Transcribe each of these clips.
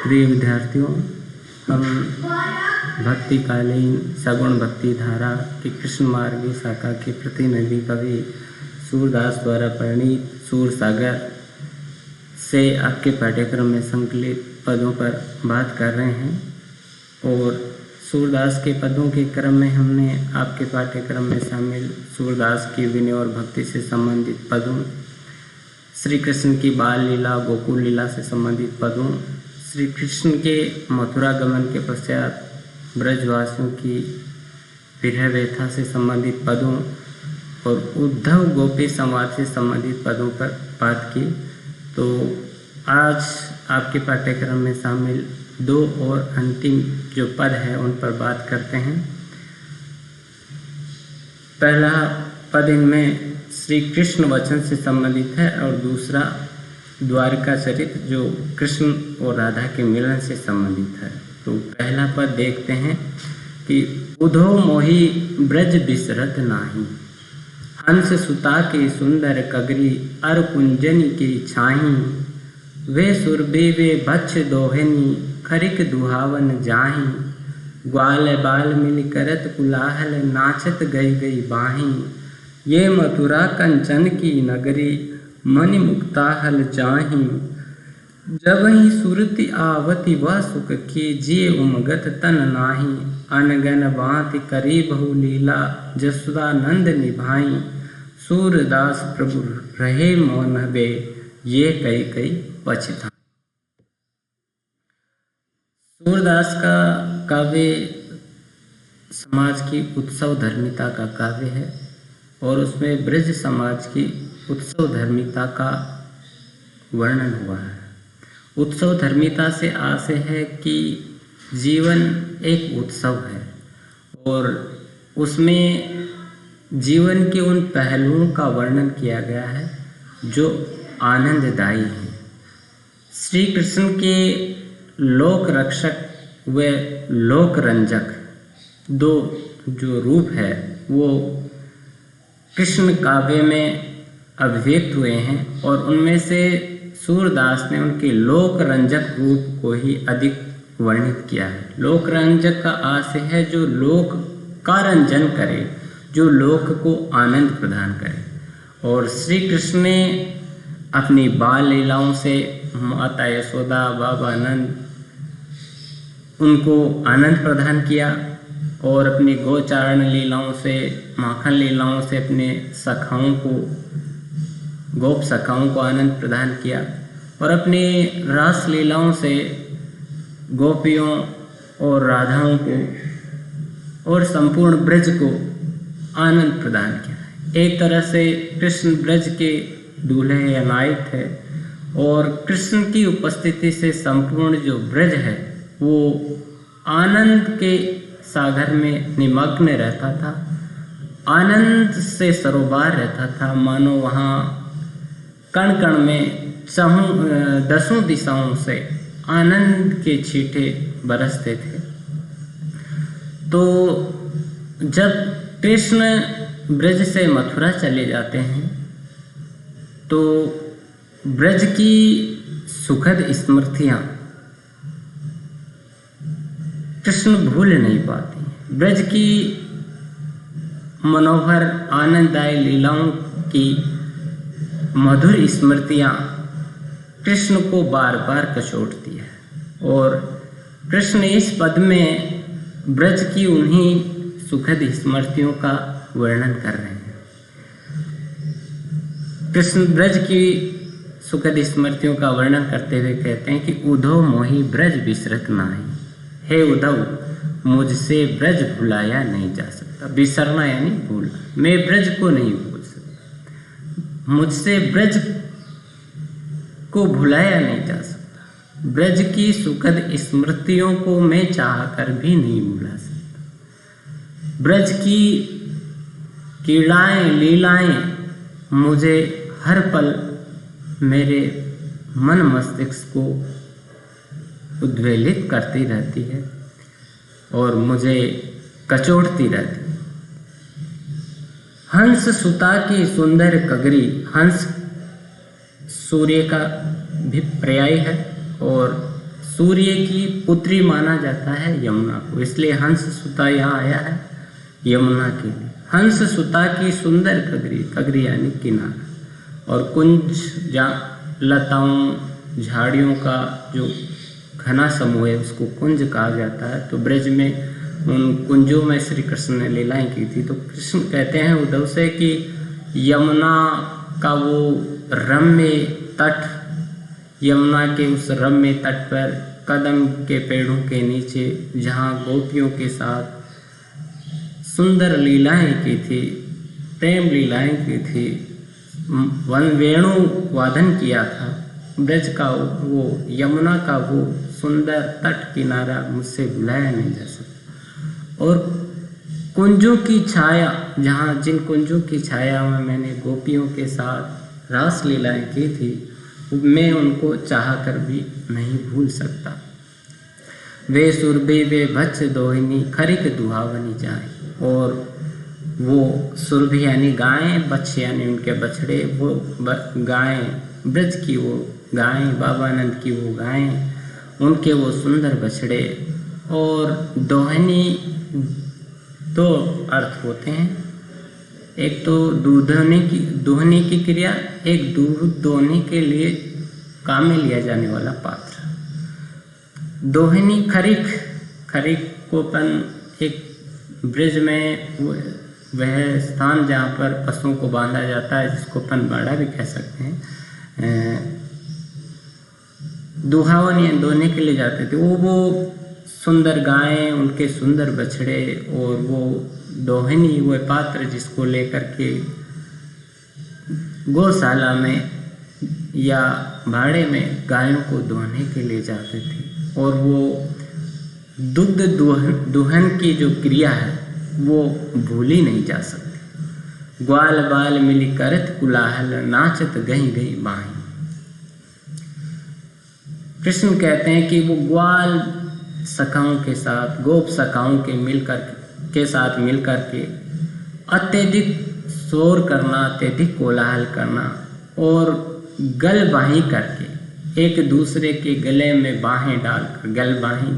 प्रिय विद्यार्थियों, हम भक्तिकालीन सगुण भक्ति धारा की कृष्ण मार्गी शाखा के प्रतिनिधि कवि सूरदास द्वारा परिणीत सूर सागर से आपके पाठ्यक्रम में संकलित पदों पर बात कर रहे हैं। और सूरदास के पदों के क्रम में हमने आपके पाठ्यक्रम में शामिल सूरदास की विनय और भक्ति से संबंधित पदों, श्री कृष्ण की बाल लीला, गोकुल लीला से संबंधित पदों, श्री कृष्ण के मथुरा गमन के पश्चात ब्रजवासियों की विरह व्यथा से संबंधित पदों और उद्धव गोपी संवाद से संबंधित पदों पर बात की। तो आज आपके पाठ्यक्रम में शामिल दो और अंतिम जो पद है उन पर बात करते हैं। पहला पद इनमें श्री कृष्ण वचन से संबंधित है और दूसरा द्वारिका चरित्र जो कृष्ण और राधा के मिलन से संबंधित है। तो पहला पद देखते हैं कि उधो मोही ब्रज बिसरत नाही, हंस सुता के सुंदर कगरी अर कुंजनी की छाही, वे सुरभि वे बच्छ दोहनी खरिक दुहावन जाही, ग्वाल बाल मिल करत कुलाहल नाचत गई गई बाही, ये मथुरा कंचन की नगरी मनि मुक्ताहल चाही, जब ही सुरति आवति व सुख की जिये उमगत तन नाही, अनगन बात करी बहु लीला जसुदा नंद निभाई, सूरदास प्रभु रहे मौन बे ये कई कई पछता। सूरदास का काव्य समाज की उत्सव धर्मिता का काव्य है और उसमें ब्रज समाज की उत्सव धर्मिता का वर्णन हुआ है। उत्सव धर्मिता से आशय है कि जीवन एक उत्सव है और उसमें जीवन के उन पहलुओं का वर्णन किया गया है जो आनंददायी हैं। श्री कृष्ण के लोक रक्षक व लोक रंजक दो जो रूप है वो कृष्ण काव्य में अभिव्यक्त हुए हैं और उनमें से सूरदास ने उनके लोक रंजक रूप को ही अधिक वर्णित किया है। लोक रंजक का आशय है जो लोक का रंजन करे, जो लोक को आनंद प्रदान करे। और श्री कृष्ण ने अपनी बाल लीलाओं से माता यशोदा, बाबा नंद उनको आनंद प्रदान किया और अपनी गोचारण लीलाओं से, माखन लीलाओं से अपने सखाओं को, गोप सखाओं को आनंद प्रदान किया और अपनी रास लीलाओं से गोपियों और राधाओं को और संपूर्ण ब्रज को आनंद प्रदान किया। एक तरह से कृष्ण ब्रज के दूल्हे या नायक है और कृष्ण की उपस्थिति से संपूर्ण जो ब्रज है वो आनंद के सागर में निमग्न रहता था, आनंद से सरोबार रहता था, मानो वहाँ कण कण में दसों दिशाओं से आनंद के छींटे बरसते थे। तो जब कृष्ण ब्रज से मथुरा चले जाते हैं तो ब्रज की सुखद स्मृतियाँ कृष्ण भूल नहीं पाते। ब्रज की मनोहर आनंददायी लीलाओं की मधुर स्मृतियाँ कृष्ण को बार बार कचोटती है और कृष्ण इस पद में ब्रज की उन्हीं सुखद स्मृतियों का वर्णन कर रहे हैं। कृष्ण ब्रज की सुखद स्मृतियों का वर्णन करते हुए कहते हैं कि उधो मोही ब्रज बिसरत नाही, हे उद्धव मुझसे ब्रज भुलाया नहीं जा सकता। बिसरना यानी भूलना, मैं ब्रज को नहीं भूल सकता, मुझसे ब्रज को भुलाया नहीं जा सकता, ब्रज की सुखद स्मृतियों को मैं चाहकर भी नहीं भुला सकता। ब्रज की क्रीड़ाएं लीलाएं मुझे हर पल मेरे मन मस्तिष्क को उद्वेलित करती रहती है और मुझे कचोटती रहती है। हंस सुता की सुंदर कगरी, हंस सूर्य का भी पर्याय है और सूर्य की पुत्री माना जाता है यमुना को, इसलिए हंस सुता यहाँ आया है यमुना के लिए। हंस सुता की सुंदर कगरी, कगरी यानी किनारा, और कुंज जहाँ लताओं झाड़ियों का जो घना समूह है उसको कुंज कहा जाता है। तो ब्रज में उन कुंजों में श्री कृष्ण ने लीलाएं की थी। तो कृष्ण कहते हैं उद्धव से कि यमुना का वो रम्य तट, यमुना के उस रम्य तट पर कदम के पेड़ों के नीचे जहाँ गोपियों के साथ सुंदर लीलाएं की थी, प्रेम लीलाएं की थी, वेणु वादन किया था, ब्रज का वो यमुना का वो सुंदर तट किनारा मुझसे भुलाया नहीं जा सकता। और कुंजों की छाया, जहाँ जिन कुंजों की छाया में मैंने गोपियों के साथ रास लीलाएं की थी, मैं उनको चाह कर भी नहीं भूल सकता। वे सुरभि वे भच्छ दोहिनी खरिक दुहावनी जाए, और वो सुरभि यानी गायें, बच्छ यानी उनके बछड़े, वो गायें ब्रज की वो गायें, बाबानंद की वो गायें, उनके वो सुंदर बछड़े। और दोहनी दो अर्थ होते हैं, एक तो दूहने की क्रिया, एक दूध दोहने के लिए काम में लिया जाने वाला पात्र। दोहनी खरीक, खरीक को अपन एक ब्रज में वह स्थान जहाँ पर पशुओं को बांधा जाता है, जिसको अपन बाड़ा भी कह सकते हैं, दुहावन या दोहने के लिए जाते थे। वो सुंदर गायें, उनके सुंदर बछड़े, और वो दोहनी वो पात्र जिसको लेकर के गौशाला में या भाड़े में गायों को दोहने के लिए जाते थे। और वो दुग्ध दुहन की जो क्रिया है वो भूली नहीं जा सकती। ग्वाल बाल मिली करत कुलाहल, नाचत गही गही बाहीं। कृष्ण कहते हैं कि वो ग्वाल सखाओं के साथ, गोप सखाओं के साथ मिलकर के अत्यधिक शोर करना, अत्यधिक कोलाहल करना, और गल बाहीं करके एक दूसरे के गले में बाहें डालकर, गल बाहीं,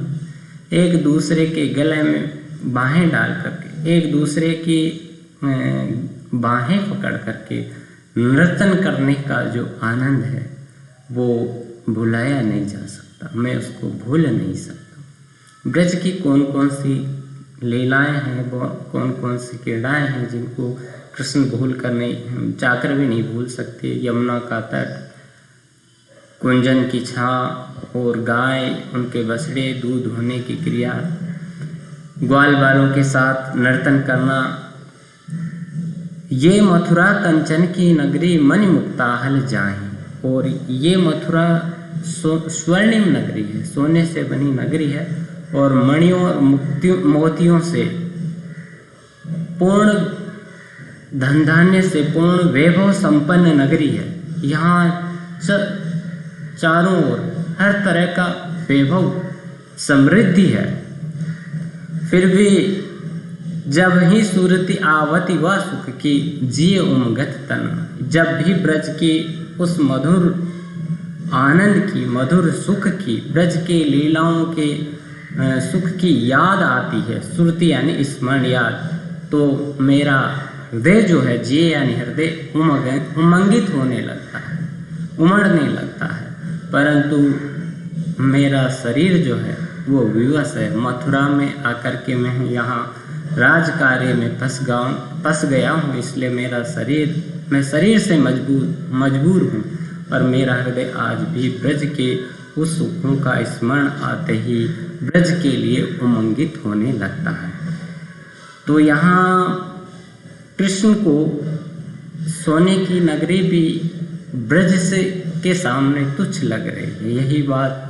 एक दूसरे के गले में बाहें डाल करके, एक दूसरे की बाहें पकड़ करके नर्तन करने का जो आनंद है वो भुलाया नहीं जा सकता, मैं उसको भूल नहीं सकता। ब्रज की कौन कौन सी लीलाएं हैं, वो कौन कौन सी क्रीड़ाएं हैं जिनको कृष्ण भूल कर नहीं, चाकर भी नहीं भूल सकते। यमुना का तट, कुंजन की छां और गाय, उनके बछड़े, दूध होने की क्रिया, ग्वाल बालों के साथ नर्तन करना। ये मथुरा कंचन की नगरी मणि मुक्ताहल जाहि, और ये मथुरा स्वर्णिम नगरी है, सोने से बनी नगरी है, और मणियों और मोतियों से पूर्ण, धन धान्य से पूर्ण, वैभव संपन्न नगरी है। यहाँ चारों ओर हर तरह का वैभव, समृद्धि है। फिर भी जब ही सूरति आवती व सुख की, जिये उमगत तन। जब भी ब्रज की उस मधुर आनंद की, मधुर सुख की, ब्रज के लीलाओं के सुख की याद आती है, सुरति यानी स्मरण, याद, तो मेरा हृदय जो है, जिये यानी हृदय, उमंगित होने लगता है, उमड़ने लगता है। परंतु मेरा शरीर जो है वो विवश है। मथुरा में आकर के मैं यहाँ राज कार्य में फंस गया हूँ, इसलिए मेरा शरीर, मैं शरीर से मजबूर हूँ, पर मेरा हृदय आज भी ब्रज के उस सुखों का स्मरण आते ही ब्रज के लिए उमंगित होने लगता है। तो यहाँ कृष्ण को सोने की नगरी भी ब्रज से के सामने तुच्छ लग रही है। यही बात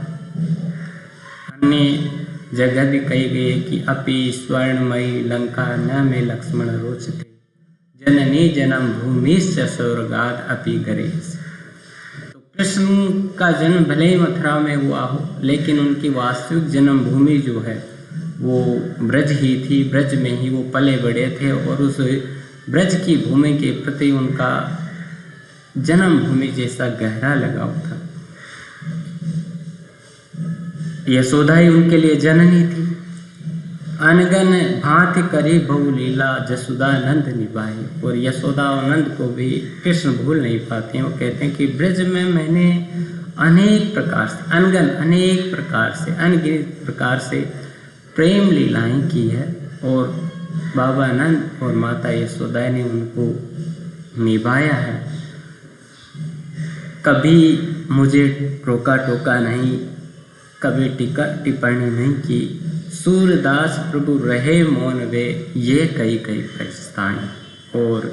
अन्य जगह भी कही गई है कि अपि स्वर्णमयी लंका न में लक्ष्मण रोचते, जननी जन्म भूमिश्च स्वर्गाद अपि गरेश। तो कृष्ण का जन्म भले ही मथुरा में हुआ हो, लेकिन उनकी वास्तविक जन्मभूमि जो है वो ब्रज ही थी, ब्रज में ही वो पले बड़े थे, और उस ब्रज की भूमि के प्रति उनका जन्मभूमि जैसा गहरा लगाव था। यशोदा ही उनके लिए जननी थी। अनगन भांति करी बहु लीला जसोदा नंद निभाए। और यशोदा और नंद को भी कृष्ण भूल नहीं पाते हैं। वो कहते हैं कि ब्रज में मैंने अनेक प्रकार से, अनगन अनेक प्रकार से, अनगिनत प्रकार से प्रेम लीलाएं की है और बाबा नंद और माता यशोदा ने उनको निभाया है। कभी मुझे रोका टोका नहीं, कभी टीका टिप्पणी नहीं की। सूरदास प्रभु रहे मौन वे, ये कई कई पछताएं। और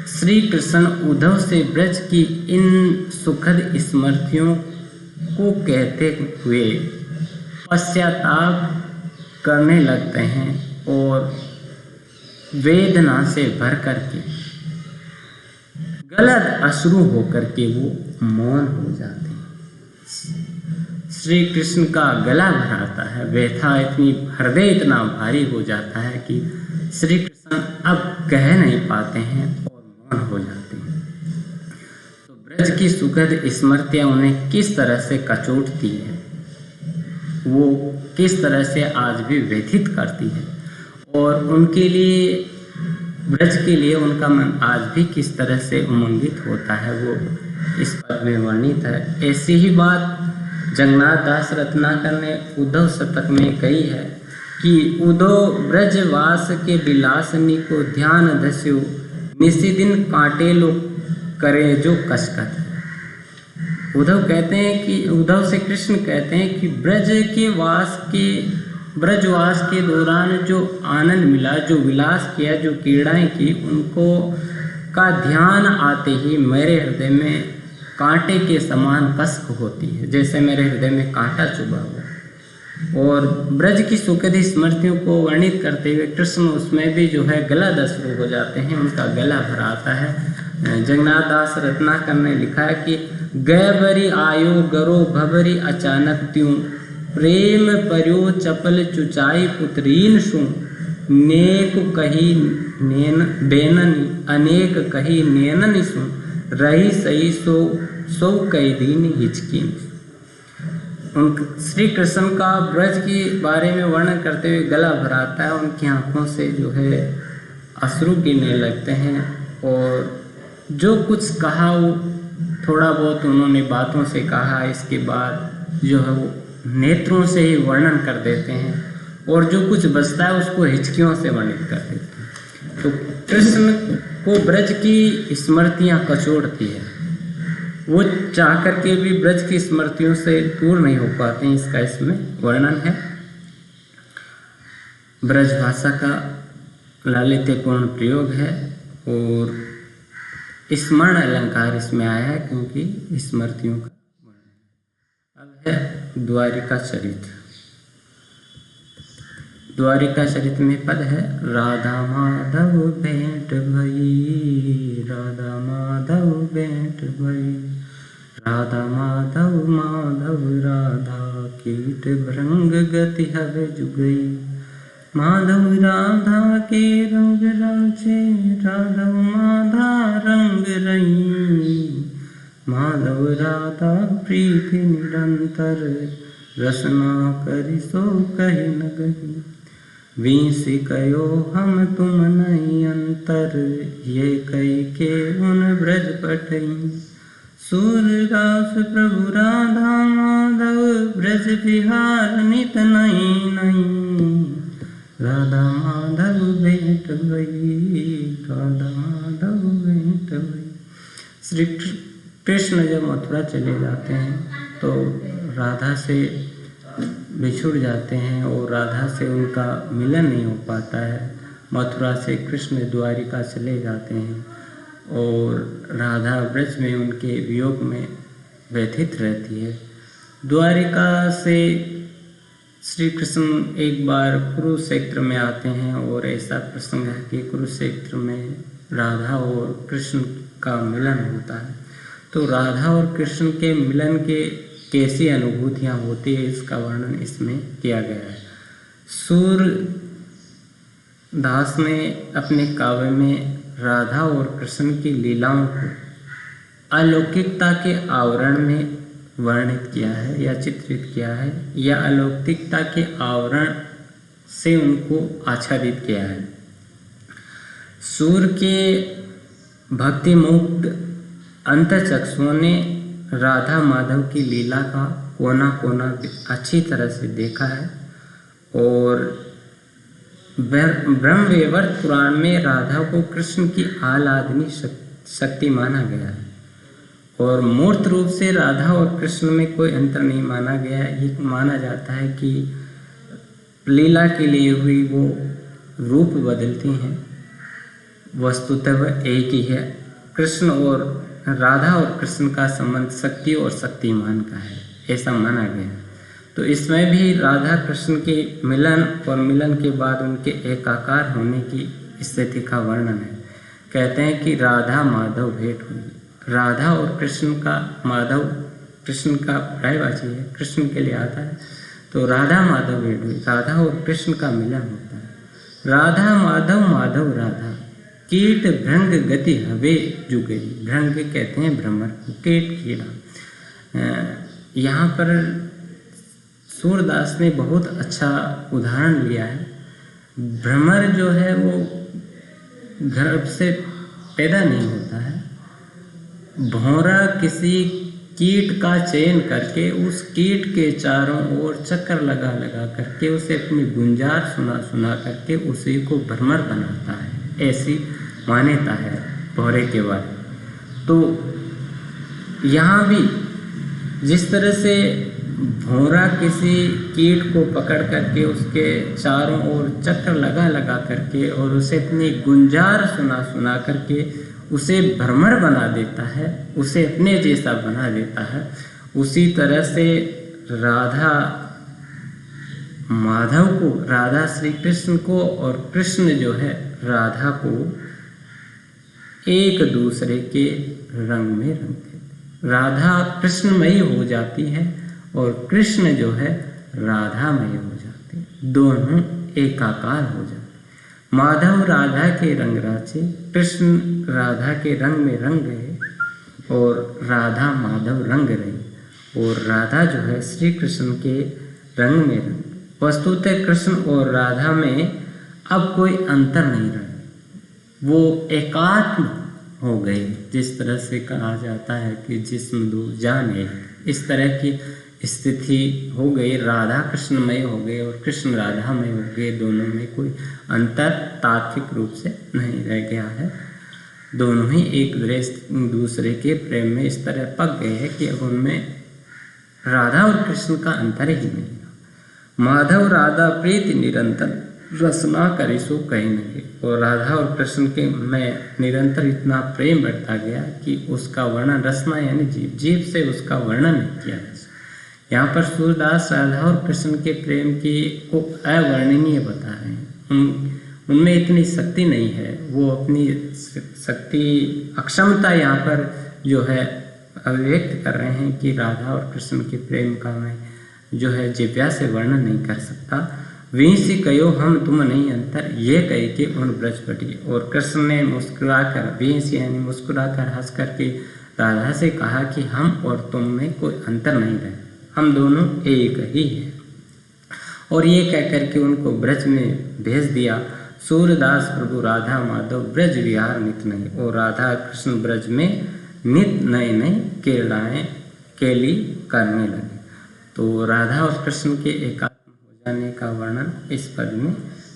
श्री कृष्ण उद्धव से ब्रज की इन सुखद स्मृतियों को कहते हुए पश्चाताप करने लगते हैं और वेदना से भर करके गलत अश्रु होकर के वो मौन हो जाते हैं। श्री कृष्ण का गला भराता है, व्यथा इतनी, हृदय इतना भारी हो जाता है कि श्री कृष्ण अब कह नहीं पाते हैं और मौन हो जाते हैं। तो ब्रज की सुखद स्मृतियाँ उन्हें किस तरह से कचोटती है, वो किस तरह से आज भी व्यथित करती है और उनके लिए, ब्रज के लिए उनका मन आज भी किस तरह से उमंगित होता है, वो इस पद में वर्णित है। ऐसी ही बात जगन्नाथ दास रत्नाकर ने उद्धव शतक में कही है कि उद्धव ब्रजवास के विलासनी को ध्यान धस्यो, निशिदिन कांटे लो करे जो कसकत। उद्धव कहते हैं कि, उद्धव से कृष्ण कहते हैं कि ब्रजवास के दौरान जो आनंद मिला, जो विलास किया, जो क्रीड़ाएं की, उनको का ध्यान आते ही मेरे हृदय में कांटे के समान कसक होती है, जैसे मेरे हृदय में कांटा चुभा हुआ। और ब्रज की सुखद स्मृतियों को वर्णित करते हुए कृष्ण उसमें भी जो है गला दसरू हो जाते हैं, उनका गला भर आता है। जगन्नाथ दास रत्नाकर ने लिखा है कि गैबरी आयो गरो भबरी अचानक त्यों, प्रेम पर्यो चपल चुचाई पुत्रीन सु, नेक कही नेन बेननी अनेक कही नेननि सु, रही सही सो कई दिन हिचकिन। श्री कृष्ण का ब्रज के बारे में वर्णन करते हुए गला भराता है, उनकी आंखों से जो है अश्रु गिरने लगते हैं और जो कुछ कहा वो थोड़ा बहुत उन्होंने बातों से कहा, इसके बाद जो है वो नेत्रों से ही वर्णन कर देते हैं और जो कुछ बचता है उसको हिचकियों से वर्णित कर देते हैं। तो कृष्ण को ब्रज की स्मृतियाँ कचोड़ती है, वो चाह कर के भी ब्रज की स्मृतियों से दूर नहीं हो पाते हैं, इसका इसमें वर्णन है। ब्रज भाषा का लालित्यपूर्ण प्रयोग है और स्मरण अलंकार इसमें आया है क्योंकि स्मृतियों का वर्णन। अब है द्वारिका चरित। द्वारिका चरित में पद है, राधा माधव भेंट भई, राधा माधव भेंट भई, राधा माधव माधव राधा, कीट भृंग गति हवे जुगई, माधव राधा के रंग राचे, राधव माधा रंग रही, माधव राधा प्रीति निरंतर, रसना करि सो कहि न गही, विंस कयो हम तुम नहीं अंतर, ये कई के उन ब्रज पठई, सूरदास प्रभु राधा माधव, ब्रज विहार नित नहीं नहीं, राधा माधव भेंट भई, राधा माधव भेंट भई। श्री कृष्ण जब मथुरा चले जाते हैं तो राधा से बिछुड़ जाते हैं और राधा से उनका मिलन नहीं हो पाता है। मथुरा से कृष्ण द्वारिका चले जाते हैं और राधा ब्रज में उनके वियोग में व्यथित रहती है। द्वारिका से श्री कृष्ण एक बार कुरुक्षेत्र में आते हैं और ऐसा प्रसंग है कि कुरुक्षेत्र में राधा और कृष्ण का मिलन होता है। तो राधा और कृष्ण के मिलन के कैसी अनुभूतियाँ होती है इसका वर्णन इसमें किया गया है। सूरदास ने अपने काव्य में राधा और कृष्ण की लीलाओं को अलौकिकता के आवरण में वर्णित किया है या चित्रित किया है या अलौकिकता के आवरण से उनको आच्छादित किया है। सूर्य के भक्ति मुक्त अंतःचक्षुओं ने राधा माधव की लीला का कोना कोना अच्छी तरह से देखा है और ब्रह्मवैवर्त पुराण में राधा को कृष्ण की आह्लादनी शक्ति माना गया है और मूर्त रूप से राधा और कृष्ण में कोई अंतर नहीं माना गया है। ये माना जाता है कि लीला के लिए हुई वो रूप बदलती हैं, वस्तुतः वह एक ही है। कृष्ण और राधा और कृष्ण का संबंध शक्ति और शक्तिमान का है, ऐसा माना गया है। तो इसमें भी राधा कृष्ण के मिलन और मिलन के बाद उनके एकाकार होने की स्थिति का वर्णन है। कहते हैं कि राधा माधव भेंट हुई। राधा और कृष्ण का, माधव कृष्ण का पर्यायवाची है, कृष्ण के लिए आता है, तो राधा माधव भेंट हुई, राधा और कृष्ण का मिलन होता है। राधा माधव माधव राधा, कीट भृंग गति हवे जुगे। भृंग कहते हैं भ्रमर, कीट कीड़ा। यहाँ पर सूरदास ने बहुत अच्छा उदाहरण लिया है। भ्रमर जो है वो गर्भ से पैदा नहीं होता है। भौरा किसी कीट का चयन करके उस कीट के चारों ओर चक्कर लगा लगा करके उसे अपनी गुंजार सुना सुना करके उसी को भ्रमर बनाता है, ऐसी मान्यता है भौरे के बारे में। तो यहाँ भी जिस तरह से भौरा किसी कीट को पकड़ करके उसके चारों ओर चक्कर लगा लगा करके और उसे अपनी गुंजार सुना सुना करके उसे भ्रमर बना देता है, उसे अपने जैसा बना देता है, उसी तरह से राधा माधव को, राधा श्री कृष्ण को और कृष्ण जो है राधा को एक दूसरे के रंग में रंगते। राधा कृष्णमयी हो जाती है और कृष्ण जो है राधामय हो जाते, दोनों एकाकार हो जाते। माधव राधा के रंग राचे, कृष्ण राधा के रंग में रंग गए और राधा माधव रंग रही और राधा जो है श्री कृष्ण के रंग में रंग। वस्तुतः कृष्ण और राधा में अब कोई अंतर नहीं रहा, वो एकात्म हो गए। जिस तरह से कहा जाता है कि जिस्म दो जान एक, इस तरह की स्थिति हो गई। राधा कृष्णमय हो गए और कृष्ण राधामय हो गए, दोनों में कोई अंतर तात्विक रूप से नहीं रह गया है। दोनों ही एक दूसरे के प्रेम में इस तरह पक गए हैं कि अब उनमें राधा और कृष्ण का अंतर ही नहीं। माधव राधा प्रीति निरंतर रसना करे सो कहीं नहीं। और राधा और कृष्ण के में निरंतर इतना प्रेम बढ़ता गया कि उसका वर्णन, रसना यानी जीव, जीव से उसका वर्णन नहीं किया जा सकता। यहाँ पर सूरदास राधा और कृष्ण के प्रेम की को अवर्णनीय बता रहे हैं। उनमें इतनी शक्ति नहीं है, वो अपनी शक्ति अक्षमता यहाँ पर जो है अभिव्यक्त कर रहे हैं कि राधा और कृष्ण के प्रेम का मैं जो है जिव्या से वर्णन नहीं कर सकता। वीसी कयो हम तुम नहीं अंतर, ये कही के उन ब्रजपति। और कृष्ण ने मुस्कुराकर, वीसी यानी मुस्कुराकर हंस करके राधा से कहा कि हम और तुम में कोई अंतर नहीं रहे, हम दोनों एक ही हैं। और ये कह करके उनको ब्रज में भेज दिया। सूरदास प्रभु राधा माधव ब्रज विहार नित नहीं। और राधा कृष्ण ब्रज में नित नए नए क्रीड़ाएँ केली करने लगे। तो राधा और कृष्ण के एकात्म हो जाने का वर्णन इस पद में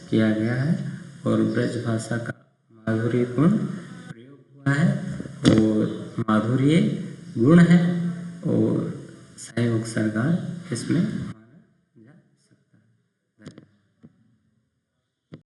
किया गया है और ब्रज भाषा का माधुर्य गुण प्रयोग हुआ है और माधुर्य गुण है और सहयोग सरकार इसमें